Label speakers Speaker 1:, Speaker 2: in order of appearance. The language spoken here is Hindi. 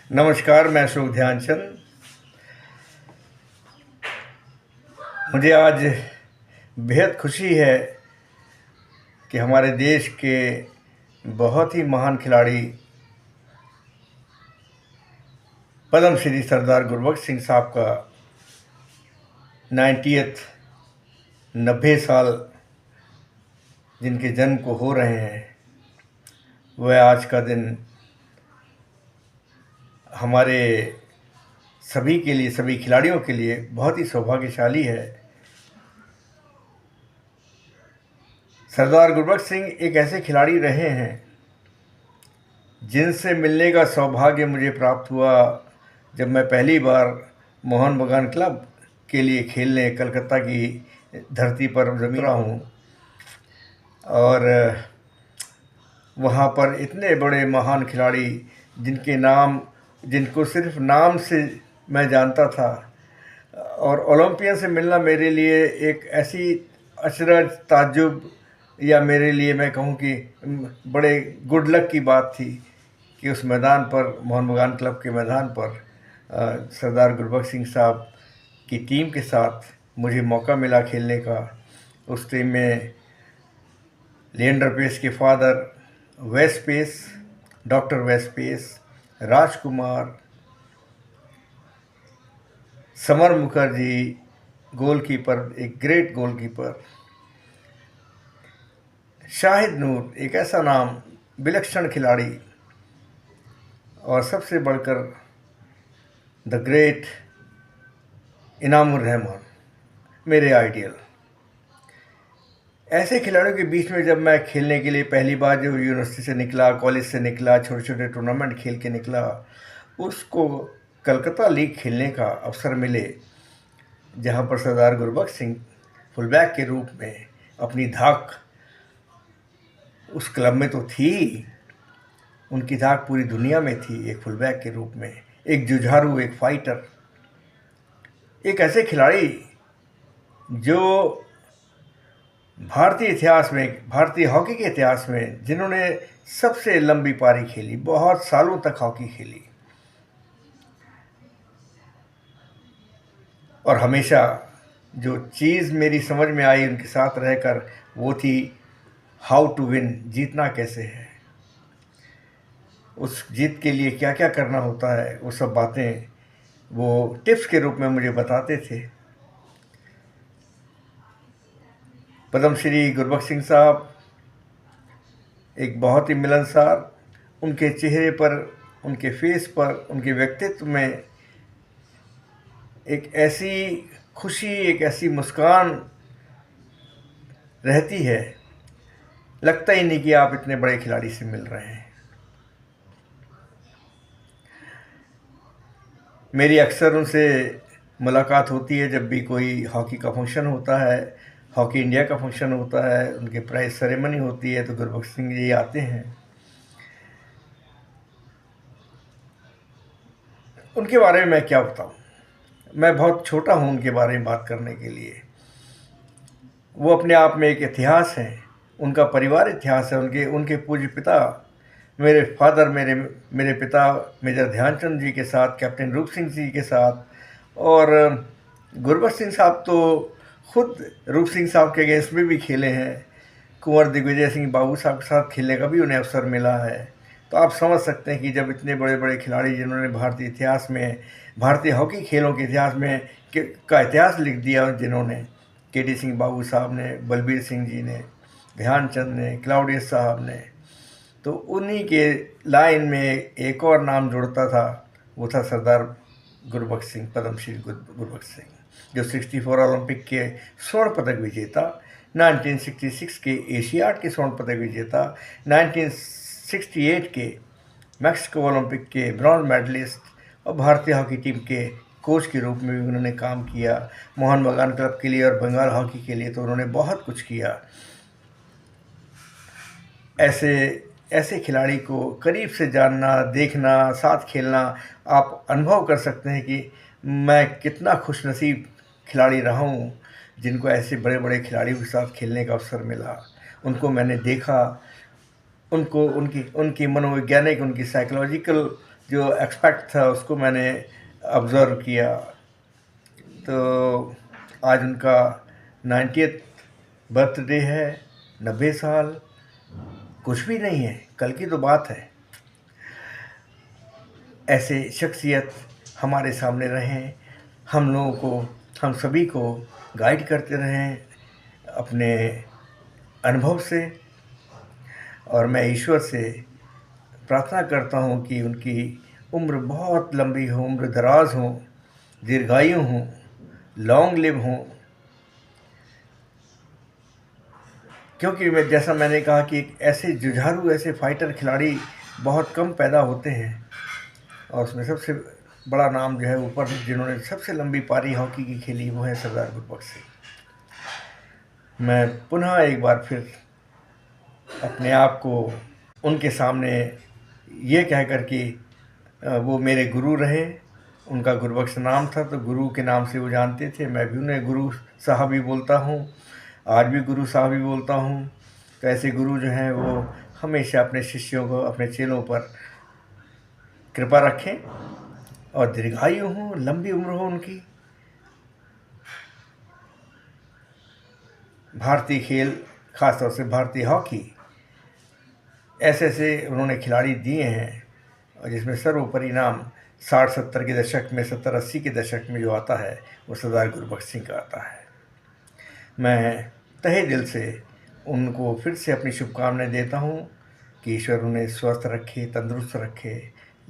Speaker 1: नमस्कार, मैं अशोक ध्यानचंद। मुझे आज बेहद खुशी है कि हमारे देश के बहुत ही महान खिलाड़ी पद्म श्री सरदार गुरबख्श सिंह साहब का 90th 90 साल जिनके जन्म को हो रहे हैं, वह आज का दिन हमारे सभी के लिए, सभी खिलाड़ियों के लिए बहुत ही सौभाग्यशाली है। सरदार गुरबख्श सिंह एक ऐसे खिलाड़ी रहे हैं जिनसे मिलने का सौभाग्य मुझे प्राप्त हुआ जब मैं पहली बार मोहन बगान क्लब के लिए खेलने कलकत्ता की धरती पर जमीरा हूँ। और वहाँ पर इतने बड़े महान खिलाड़ी जिनको सिर्फ नाम से मैं जानता था, और ओलंपियन से मिलना मेरे लिए एक ऐसी अचरज, ताज्जुब, या मेरे लिए मैं कहूँ कि बड़े गुड लक की बात थी कि उस मैदान पर, मोहन बगान क्लब के मैदान पर सरदार गुरबख्श सिंह साहब की टीम के साथ मुझे मौका मिला खेलने का। उस टीम में लिएंडर पेस के फादर वेस पेस, डॉक्टर वेस पेस, राजकुमार, समर मुखर्जी, गोलकीपर, एक ग्रेट गोलकीपर, शाहिद नूर, एक ऐसा नाम, विलक्षण खिलाड़ी, और सबसे बढ़कर द ग्रेट इनामुर रहमान, मेरे आइडियल। ऐसे खिलाड़ियों के बीच में जब मैं खेलने के लिए पहली बार जो यूनिवर्सिटी से निकला, कॉलेज से निकला, छोटे छोटे टूर्नामेंट खेल के निकला, उसको कलकत्ता लीग खेलने का अवसर मिले, जहाँ पर सरदार गुरबख्श सिंह फुलबैक के रूप में अपनी धाक उस क्लब में तो थी, उनकी धाक पूरी दुनिया में थी, एक फुलबैक के रूप में, एक जुझारू, एक फाइटर, एक ऐसे खिलाड़ी जो भारतीय इतिहास में, भारतीय हॉकी के इतिहास में, जिन्होंने सबसे लंबी पारी खेली, बहुत सालों तक हॉकी खेली, और हमेशा जो चीज़ मेरी समझ में आई उनके साथ रहकर, वो थी हाउ टू विन, जीतना कैसे है, उस जीत के लिए क्या क्या करना होता है, वो सब बातें वो टिप्स के रूप में मुझे बताते थे। पद्मश्री गुरबख्श सिंह साहब एक बहुत ही मिलनसार, उनके चेहरे पर, उनके फेस पर, उनके व्यक्तित्व में एक ऐसी खुशी, एक ऐसी मुस्कान रहती है, लगता ही नहीं कि आप इतने बड़े खिलाड़ी से मिल रहे हैं। मेरी अक्सर उनसे मुलाकात होती है जब भी कोई हॉकी का फंक्शन होता है, हॉकी इंडिया का फंक्शन होता है, उनके प्राइज सेरेमनी होती है, तो गुरबख्श सिंह जी आते हैं। उनके बारे में मैं क्या बताऊं, मैं बहुत छोटा हूं उनके बारे में बात करने के लिए। वो अपने आप में एक इतिहास है, उनका परिवार इतिहास है। उनके पूज्य पिता, मेरे फादर, मेरे पिता मेजर ध्यानचंद जी के साथ, कैप्टन रूप सिंह जी के साथ, और गुरबख्श सिंह साहब तो खुद रूप सिंह साहब के अगेंस्ट में भी खेले हैं। कुंवर दिग्विजय सिंह बाबू साहब के साथ खेलने का भी उन्हें अवसर मिला है। तो आप समझ सकते हैं कि जब इतने बड़े बड़े खिलाड़ी, जिन्होंने भारतीय इतिहास में, भारतीय हॉकी खेलों के इतिहास में का इतिहास लिख दिया, जिन्होंने के.डी. सिंह बाबू साहब ने, बलबीर सिंह जी ने, ध्यानचंद ने, क्लाउडियस साहब ने, तो उन्हीं के लाइन में एक और नाम जुड़ता था, वो था सरदार गुरबख्श सिंह, पद्मश्री गुरबख्श सिंह, जो 64 ओलंपिक के स्वर्ण पदक विजेता, 1966 के एशियाड के स्वर्ण पदक विजेता, 1968 के मैक्सिको ओलंपिक के ब्रॉन्ज मेडलिस्ट, और भारतीय हॉकी टीम के कोच के रूप में भी उन्होंने काम किया। मोहन बगान क्लब के लिए और बंगाल हॉकी के लिए तो उन्होंने बहुत कुछ किया। ऐसे खिलाड़ी को करीब से जानना, देखना, साथ खेलना, आप अनुभव कर सकते हैं कि मैं कितना खुशनसीब खिलाड़ी रहा हूँ, जिनको ऐसे बड़े बड़े खिलाड़ियों के साथ खेलने का अवसर मिला। उनको मैंने देखा, उनकी मनोवैज्ञानिक, उनकी साइकोलॉजिकल जो एक्सपेक्ट था उसको मैंने ऑब्ज़र्व किया। तो आज उनका 90th बर्थडे है, 90 साल कुछ भी नहीं है, कल की तो बात है। ऐसे शख्सियत हमारे सामने रहें, हम लोगों को, हम सभी को गाइड करते रहें अपने अनुभव से। और मैं ईश्वर से प्रार्थना करता हूँ कि उनकी उम्र बहुत लंबी हो, उम्र दराज हो, दीर्घायु हों, लॉन्ग लिव हों। क्योंकि जैसा मैंने कहा कि एक ऐसे जुझारू, ऐसे फाइटर खिलाड़ी बहुत कम पैदा होते हैं, और उसमें सबसे बड़ा नाम जो है ऊपर, जिन्होंने सबसे लंबी पारी हॉकी की खेली, वो है सरदार गुरबख्श सिंह। मैं पुनः एक बार फिर अपने आप को उनके सामने ये कहकर कि वो मेरे गुरु रहे, उनका गुरबख्श नाम था तो गुरु के नाम से वो जानते थे, मैं भी उन्हें गुरु साहब ही बोलता हूँ, आज भी गुरु साहब ही बोलता हूँ। तो ऐसे गुरु जो हैं वो हमेशा अपने शिष्यों को, अपने चेलों पर कृपा रखें और दीर्घायु हो, लंबी उम्र हो उनकी। भारतीय खेल, ख़ासतौर से भारतीय हॉकी, ऐसे ऐसे उन्होंने खिलाड़ी दिए हैं, और जिसमें सर्वोपरि नाम 60-70 के दशक में, 70-80 के दशक में जो आता है वो सरदार गुरबख्श सिंह का आता है। मैं तहे दिल से उनको फिर से अपनी शुभकामनाएं देता हूँ कि ईश्वर उन्हें स्वस्थ रखे, तंदुरुस्त रखे